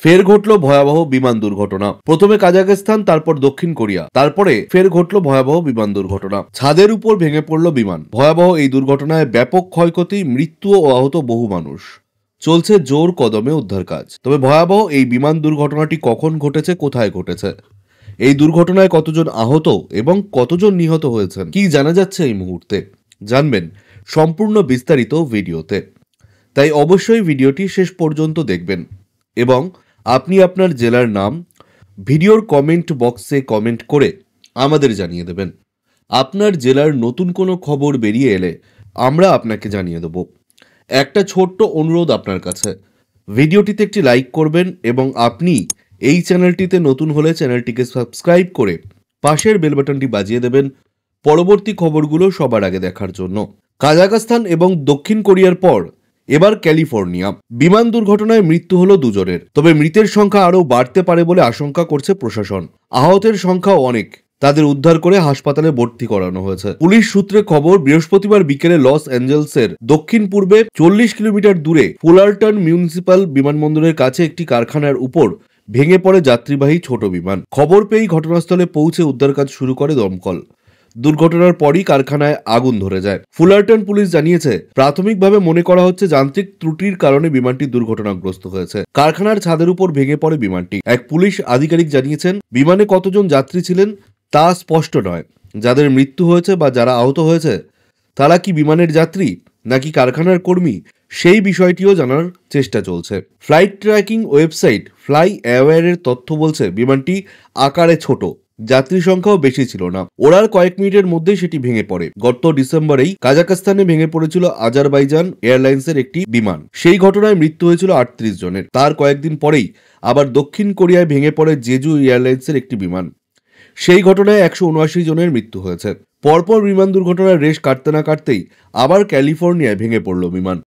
ফের ঘটল ভয়াবহ বিমান দুর্ঘটনা। প্রথমে কাজাখস্তান, তারপর দক্ষিণ কোরিয়া, তারপরে ফের ঘটল ভয়াবহ বিমান দুর্ঘটনা। ছাদের উপর ভেঙে পড়ল বিমান। ভয়াবহ এই দুর্ঘটনায় ব্যাপক ক্ষয়ক্ষতি, মৃত্যু ও আহত বহু মানুষ। চলছে জোর কদমে উদ্ধার কাজ। তবে ভয়াবহ এই বিমান দুর্ঘটনাটি কখন ঘটেছে, কোথায় ঘটেছে, এই দুর্ঘটনায় কতজন আহত এবং কতজন নিহত হয়েছেন, কি জানা যাচ্ছে এই মুহূর্তে, জানবেন সম্পূর্ণ বিস্তারিত ভিডিওতে। তাই অবশ্যই ভিডিওটি শেষ পর্যন্ত দেখবেন এবং আপনি আপনার জেলার নাম ভিডিওর কমেন্ট বক্সে কমেন্ট করে আমাদের জানিয়ে দেবেন। আপনার জেলার নতুন কোনো খবর বেরিয়ে এলে আমরা আপনাকে জানিয়ে দেব। একটা ছোট্ট অনুরোধ আপনার কাছে, ভিডিওটিতে একটি লাইক করবেন এবং আপনি এই চ্যানেলটিতে নতুন হলে চ্যানেলটিকে সাবস্ক্রাইব করে পাশের বেল বাটনটি বাজিয়ে দেবেন পরবর্তী খবরগুলো সবার আগে দেখার জন্য। কাজাখস্তান এবং দক্ষিণ কোরিয়ার পর এবার ক্যালিফোর্নিয়া। বিমান দুর্ঘটনায় মৃত্যু হলো দুজনের। তবে মৃতের সংখ্যা আরও বাড়তে পারে বলে আশঙ্কা করছে প্রশাসন। আহতের সংখ্যাও অনেক। তাদের উদ্ধার করে হাসপাতালে ভর্তি করানো হয়েছে। পুলিশ সূত্রে খবর, বৃহস্পতিবার বিকেলে লস অ্যাঞ্জেলসের দক্ষিণ পূর্বে 40 কিলোমিটার দূরে ফুলারটন মিউনিসিপাল বিমানবন্দরের কাছে একটি কারখানার উপর ভেঙে পড়ে যাত্রীবাহী ছোট বিমান। খবর পেয়েই ঘটনাস্থলে পৌঁছে উদ্ধার কাজ শুরু করে দমকল। দুর্ঘটনার পরই কারখানায় আগুন ধরে যায়। ফুলারটন পুলিশ জানিয়েছে, প্রাথমিকভাবে মনে করা হচ্ছে যান্ত্রিক ত্রুটির কারণে বিমানটি দুর্ঘটনাগ্রস্ত হয়েছে। কারখানার ছাদের উপর ভেঙে পড়ে বিমানটি। এক পুলিশ আধিকারিক জানিয়েছেন, বিমানে কতজন যাত্রী ছিলেন তা স্পষ্ট নয়। যাদের মৃত্যু হয়েছে বা যারা আহত হয়েছে তারা কি বিমানের যাত্রী নাকি কারখানার কর্মী, সেই বিষয়টিও জানার চেষ্টা চলছে। ফ্লাইট ট্র্যাকিং ওয়েবসাইট ফ্লাই অ্যাওয়ারের তথ্য বলছে, বিমানটি আকারে ছোট, যাত্রী সংখ্যাও বেশি ছিল না। ওড়ার কয়েক মিনিটের মধ্যেই সেটি ভেঙে পড়ে। গত ডিসেম্বরেই কাজাখস্তানে ভেঙে পড়েছিল আজারবাইজান এয়ারলাইন্সের একটি বিমান। সেই ঘটনায় মৃত্যু হয়েছিল 38 জনের। তার কয়েকদিন পরেই আবার দক্ষিণ কোরিয়ায় ভেঙে পড়ে জেজু এয়ারলাইন্সের একটি বিমান। সেই ঘটনায় 179 জনের মৃত্যু হয়েছে। পরপর বিমান দুর্ঘটনার রেশ কাটতে না কাটতেই আবার ক্যালিফোর্নিয়ায় ভেঙে পড়ল বিমান।